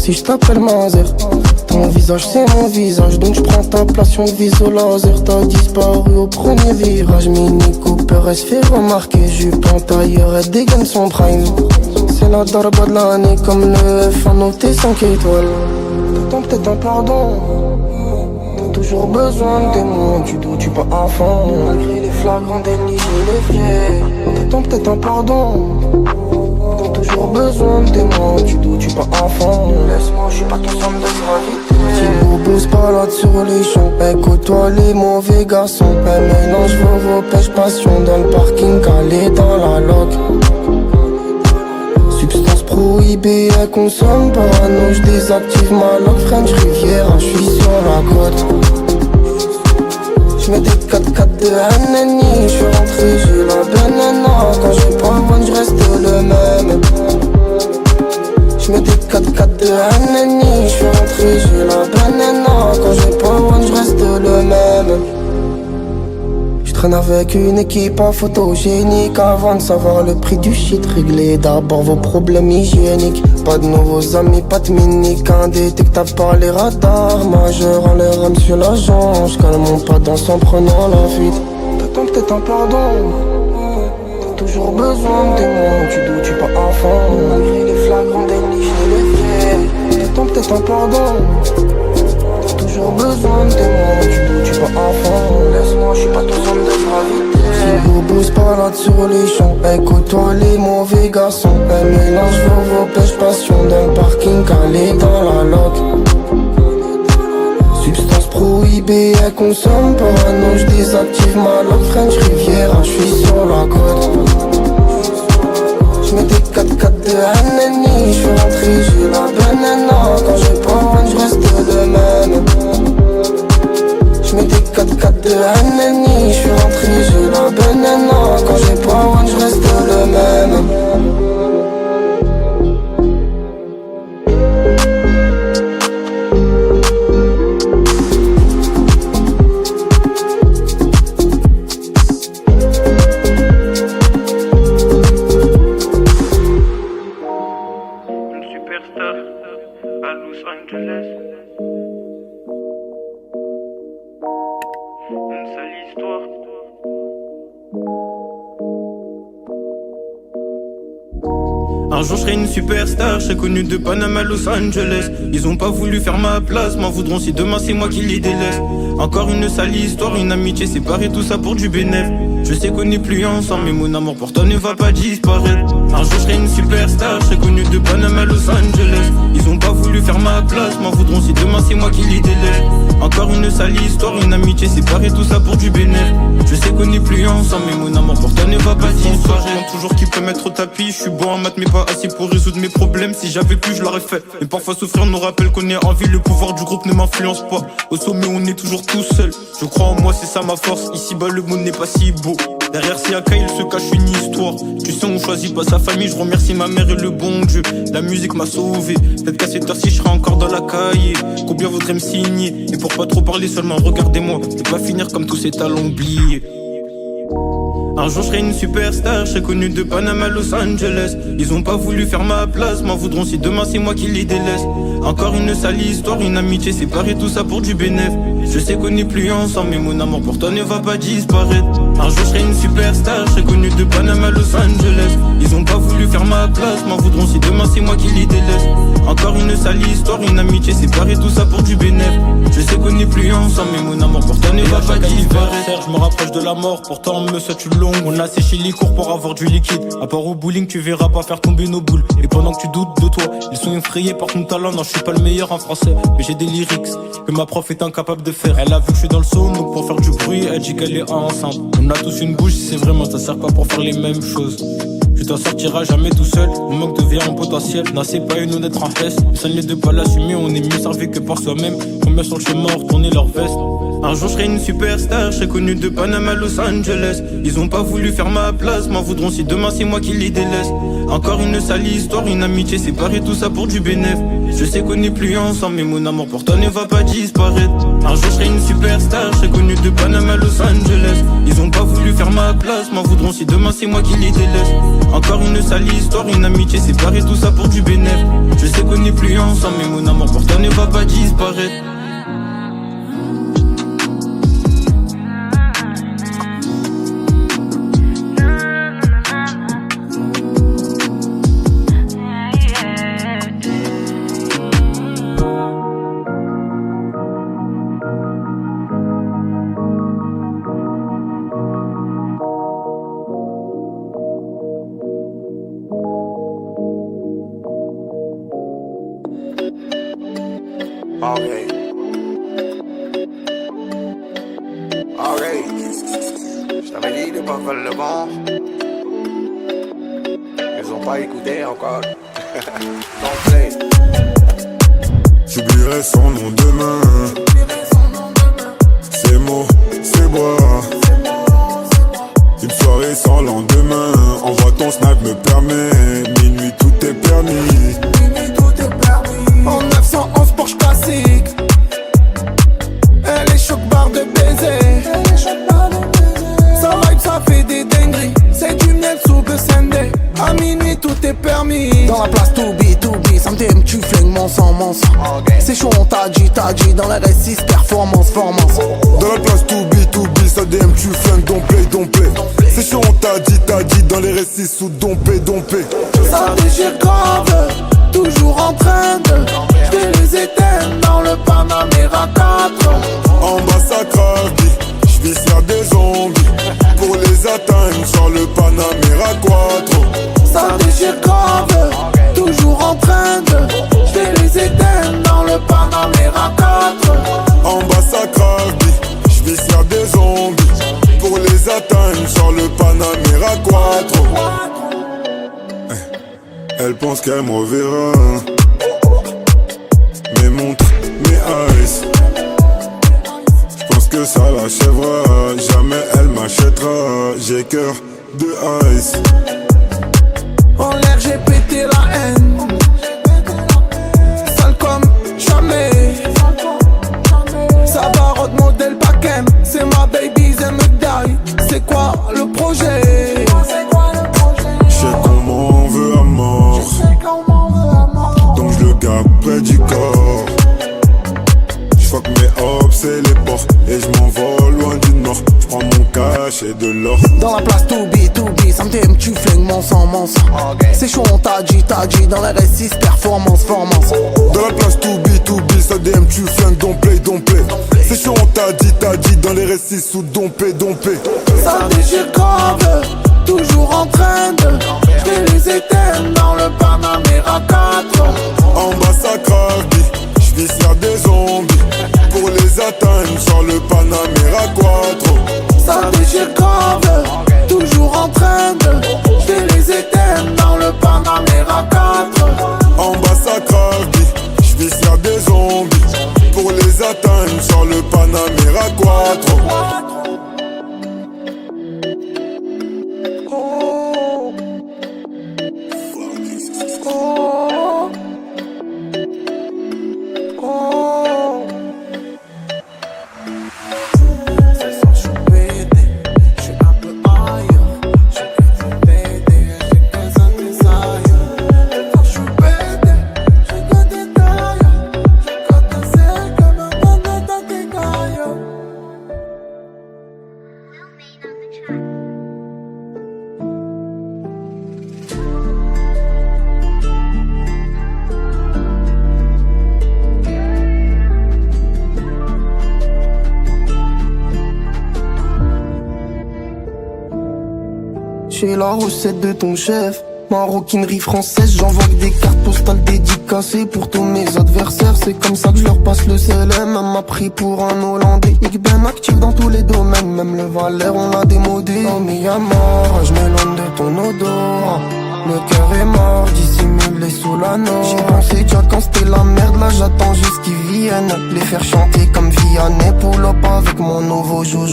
si je t'appelle Mazer. Ton visage c'est mon visage, donc je prends ta place, on vise au laser. T'as disparu au premier virage, Mini Cooper, elle se fait remarquer. Jupe en tailleur, elle dégaine son prime. C'est la darba de l'année, comme le F1 noté 5 étoiles. T'attends peut-être un pardon, t'as toujours besoin de témoins. Tu doutes, tu pas enfant, malgré les flagrants délits et les fiers. T'attends peut-être un pardon, t'as toujours besoin de témoins. Tu doutes, tu pas enfant, laisse-moi, je suis pas ton centre de gravité. Si Bobo se balade sur les champs, elle côtoie les mauvais garçons. Elle mélange vos pêches passion dans le parking calé dans la loque. Substance prohibée, elle consomme parano, je désactive ma lock. French Riviera, je suis sur la côte. J'mets des 4x4 de Hanani, j'suis rentré, j'ai la banana. Quand j'ai pas one, j'reste le même. J'mets des 4x4 de Hanani, j'suis rentré, j'ai la banana. Quand j'ai pas one, j'reste le même. Traîne avec une équipe en photogénique. Avant de savoir le prix du shit, réglez d'abord vos problèmes hygiéniques. Pas de nouveaux amis, pas de miniques, indétectable par les radars. Majeur en l'air, rame sur la jonge. Calme mon pas dans son prenant la fuite. T'attends peut-être un pardon, t'as toujours besoin de témoins. Tu doutes, tu pas enfant, malgré les flagrants délits et les fiers. T'attends peut-être un pardon, toujours besoin de témoins. Tu doutes, tu pas enfant, laisse-moi, je suis pas ton centre de gravité. Si Bobo se balade sur les champs, elle côtoie les mauvais garçons. Elle mélange vos pêches passion dans le parking calé dans la loque. Substance prohibée, elle consomme parano, je désactive ma lock. French Riviera, je suis sur la côte. J'mets des 4x4 de Hanani, j'suis rentré, j'ai la banana. Quand j'ai pas one, j'reste le même. J'mets des 4x4 de Hanani, j'suis rentré, j'ai la banana. Quand j'ai pas one, j'reste le même. Un jour je serai une superstar, je serai connu de Panama à Los Angeles. Ils ont pas voulu faire ma place, m'en voudront si demain c'est moi qui les délaisse. Encore une sale histoire, une amitié séparée, tout ça pour du bénéf. Je sais qu'on n'est plus ensemble, mais mon amour pour toi ne va pas disparaître. Un jour je serai une superstar, je serai connu de Panama à Los Angeles. Ils ont pas voulu faire ma place, m'en voudront si demain c'est moi qui les délaisse. Encore une sale histoire, une amitié séparée, tout ça pour du bénéf. Je sais qu'on n'est plus ensemble, mais mon amour pour toi ne va pas disparaître. Je toujours qui peut mettre au tapis, je suis bon en maths mais pas assez pour résoudre mes problèmes. Si j'avais pu je l'aurais fait, mais parfois souffrir nous rappelle qu'on est en vie. Le pouvoir du groupe ne m'influence pas, au sommet on est toujours tout seul. Je crois en moi, c'est ça ma force, ici bas le monde n'est pas si beau. Derrière Siaka il se cache une histoire. Tu sais on choisit pas sa famille, je remercie ma mère et le bon Dieu. La musique m'a sauvé, peut-être qu'à cette heure-ci je serai encore dans la cahier. Combien voudrait me signer, et pour pas trop parler seulement regardez-moi, ne pas finir comme tous ces talents oubliés. Un jour je serai une superstar, je serai connu de Panama à Los Angeles. Ils ont pas voulu faire ma place, m'en voudront si demain c'est moi qui les délaisse. Encore une sale histoire, une amitié séparée, tout ça pour du bénéf. Je sais qu'on n'est plus ensemble, mais mon amour pour toi ne va pas disparaître. Un jour je serai une superstar, je serai connu de Panama à Los Angeles. Ils ont pas voulu faire ma place, m'en voudront si demain c'est moi qui les délaisse. Encore une sale histoire, une amitié séparée, tout ça pour du bénéf. Je sais qu'on n'est plus ensemble, mais mon amour pour toi ne va pas disparaître. Je me rapproche de la mort, pourtant me souhaite une longue. On a séché les cours pour avoir du liquide. À part au bowling, tu verras pas faire tomber nos boules. Et pendant que tu doutes de toi, ils sont effrayés par ton talent. Non, je suis pas le meilleur en français, mais j'ai des lyrics que ma prof est incapable de faire. Elle a vu que je suis dans le saut, donc pour faire du bruit, elle dit qu'elle est enceinte. On a tous une bouche, c'est vraiment, ça sert pas pour faire les mêmes choses. Tu t'en sortiras jamais tout seul, on manque devient un potentiel. Non, c'est pas une honnête en test, ça n'est de pas l'assumer, on est mieux servi que par soi-même. Combien sur le chemin ont retourné leur veste. Un jour je serai une superstar, je serai connu de Panama à Los Angeles. Ils ont pas voulu faire ma place, m'en voudront si demain c'est moi qui les délaisse. Encore une sale histoire, une amitié séparée, tout ça pour du bénéf. Je sais qu'on n'est plus ensemble, mais mon amour pour toi ne va pas disparaître. Un jour je serai une superstar, je serai connu de Panama à Los Angeles. Ils ont pas voulu faire ma place, m'en voudront si demain c'est moi qui les délaisse. Encore une sale histoire, une amitié séparée, tout ça pour du bénéf. Je sais qu'on n'est plus ensemble, mais mon amour pour toi ne va pas disparaître. Je t'avais dit de pas faire le vent. Ils ont pas écouté encore. Don't play. J'oublierai son nom demain. Ses mots, ses bras. Une soirée sans lendemain. Envoie ton snap me permet. Minuit tout est permis. En 911 Porsche classique. Elle est choc barre de baiser. Ça vibe, ça fait des dingueries. C'est du miel sous le Sunday. À minuit tout est permis. Dans la place to be, ça me t'aime, tu flingues mon sang. C'est chaud, on t'a dit, dans la R6, performance. Dans la place to be, ça DM, tu flingues, don't play. C'est chaud, on t'a dit, dans les récits sous dompé. Ça déchire grave, toujours en train de. J'vais les éteindre dans le Panamera 4. En bas ça craque, j'vis faire des zombies. Pour les atteindre sur le Panamera 4. Ça déchire grave, toujours en train de. J'vais les éteindre dans le Panamera 4. En bas ça craque, j'vis faire des zombies. Pour les atteindre sur le Panamera 4. Elle pense qu'elle me reverra. Mes montres, mes ice. J'pense que ça l'achèvera. Jamais elle m'achètera. J'ai cœur de ice. En l'air j'ai pété la haine. Sale comme jamais. Ça barotte modèle Bakem. C'est ma baby, elle me die. C'est quoi le projet? J'sais comment on veut à mort. Donc je le garde près du corps. J'fuck mes hops et les ports. Et j'm'envole loin du nord. J'prends mon cash et de l'or. Dans la place to be, ça me t'aime, tu flingues mon sang. C'est chaud, on t'a dit, dans la R6, performance. Dans la place to be, ça DM, tu flingues, don't play. C'est chaud, on t'a dit, dans les récits sous dompé. Ça déchire grave, toujours en train de. J'vais les éteindre dans le Panamera 4. En bas ça craque, j'vis faire des zombies. Pour les atteindre sur le Panamera 4. Ça déchire grave, toujours en train de. J'vais les éteindre dans le Panamera 4. En bas ça craque, j'vis faire des zombies. Pour les atteindre sur le Panamera 4. J'ai la recette de ton chef. Maroquinerie française, j'envoie que des cartes postales dédicacées pour tous mes adversaires. C'est comme ça que je leur passe le CLM. Elle m'a pris pour un Hollandais. Ik ben actif dans tous les domaines, même le Valère on l'a démodé. Oh mi amor, je m'éloigne de ton odorat. Le cœur est mort, dissimulé sous la noix. J'y pensais déjà quand c'était la merde, là j'attends juste qu'ils viennent. Les faire chanter comme Vianney, pull up avec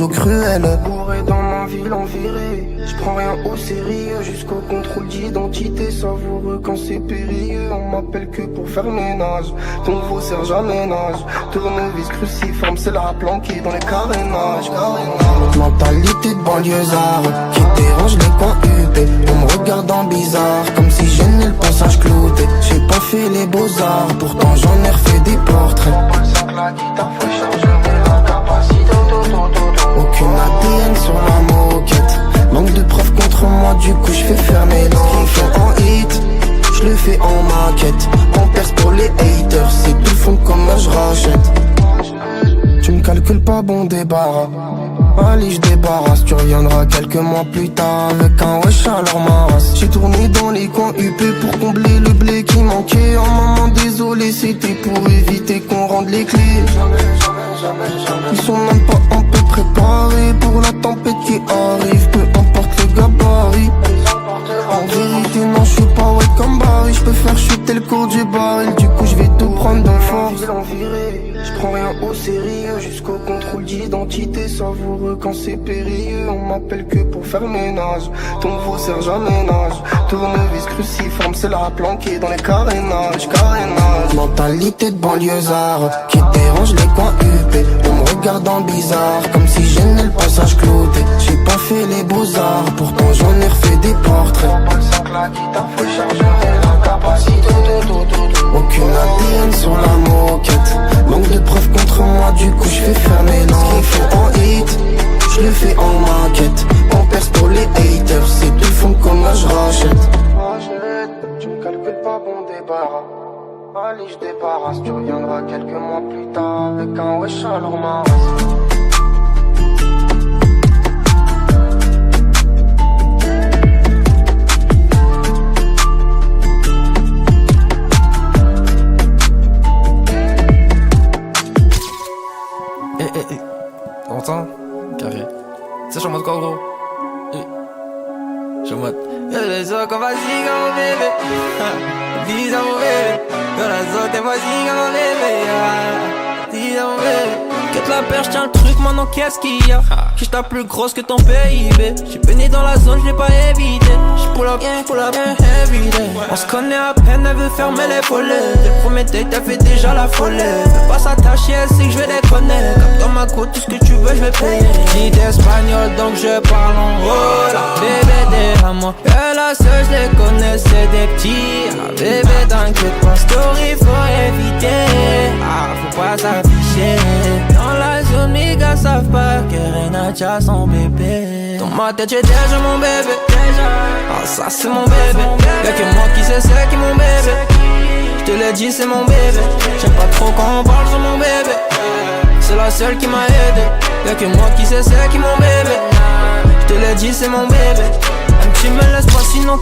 eaux cruelles. Bourré dans ma ville envirée, je prends rien au sérieux jusqu'au contrôle d'identité. Savoureux quand c'est périlleux, on m'appelle que pour faire ménage. Ton veau sert jamais nage, tournevis cruciforme, c'est la planquée dans les carénages. Mentalité de banlieusard qui dérange les coins huppés. On me regarde en bizarre, comme si j'aimais le passage clouté. J'ai pas fait les beaux-arts, pourtant j'en ai refait des portraits. La guitare faut charger la capacité. Aucune ADN sur la moquette. Manque de preuves contre moi, du coup je fais fermer l'enquête. Ce qu'ils font en hit, je le fais en maquette. En perce pour les haters, c'est tout le fond de commerce, je rachète. Tu me calcules pas, bon débarras. Allez, je débarrasse, tu reviendras quelques mois plus tard avec un wesh à leur masse. J'ai tourné dans les coins huppés pour combler le blé qui manquait. En maman désolé, c'était pour éviter qu'on rende les clés. Ils sont même pas un peu préparés pour la tempête qui arrive, peu importe le gabarit. En vérité non, je suis pas ouais comme Barry. Je peux faire chuter le cours du baril, du coup je vais tout prendre de force. Je prends rien au sérieux jusqu'au contrôle d'identité. Savoureux quand c'est périlleux, on m'appelle que pour faire ménage. Ton veau sert jamais nage, tournevis cruciforme, c'est la planquée dans les carénages. Mentalité de banlieusard qui dérange les coins huppés. On me regarde en bizarre, comme si j'aimais le passage clouté. J'ai pas fait les beaux-arts, pourtant j'en ai refait des portraits. La guitare faut charger la capacité. Aucune ADN sur la moquette. Manque de preuves contre moi, du coup je fais fermer l'enquête. Ce qu'ils font en hit, je le fais en maquette. En perce pour les haters, c'est tout le fond de commerce, je rachète. Tu me calcules pas, bon débarras. Allez, je débarrasse, tu reviendras quelques mois plus tard avec un wesh à leur masse. T'entends? Carré. Tu sais, je suis en mode quoi, gros? Je suis en mode. Yo, les autres, qu'on va ziga, mon bébé. Dis à mon bébé. Yo, les autres, moi ziga, mon bébé. Dis à mon bébé. Quête la perche, tiens le truc, maintenant qu'est-ce qu'il y a? J'suis ta plus grosse que ton PIB. J'suis baigné dans la zone, j'l'ai pas évité. J'pull up, everyday. On se connaît à peine, elle veut fermer les volets. Le premier date, elle fait déjà la folie. Veut pas s'attacher, elle sait que j'vais déconner. Comme dans ma côte, tout ce que tu veux, j'vais payer. Dis d'espagnol, donc je parle en hola. Bébé, derrière-moi. Et la seule, j'les connais, c'est des petits. Ah, bébé, t'inquiète pas, story, faut éviter. Ah, faut pas s'afficher. Dans la zone, mes gars savent pas que Renacha son bébé. Dans ma tête, j'ai déjà mon bébé. Ah, ça c'est mon bébé. Y'a que moi qui sais c'est qui mon bébé. J'te l'ai dit, c'est mon bébé. J'aime pas trop quand on parle sur mon bébé. C'est la seule qui m'a aidé. Y'a que moi qui sais c'est qui mon bébé. J'te l'ai dit, c'est mon bébé. Tu me laisses pas sinon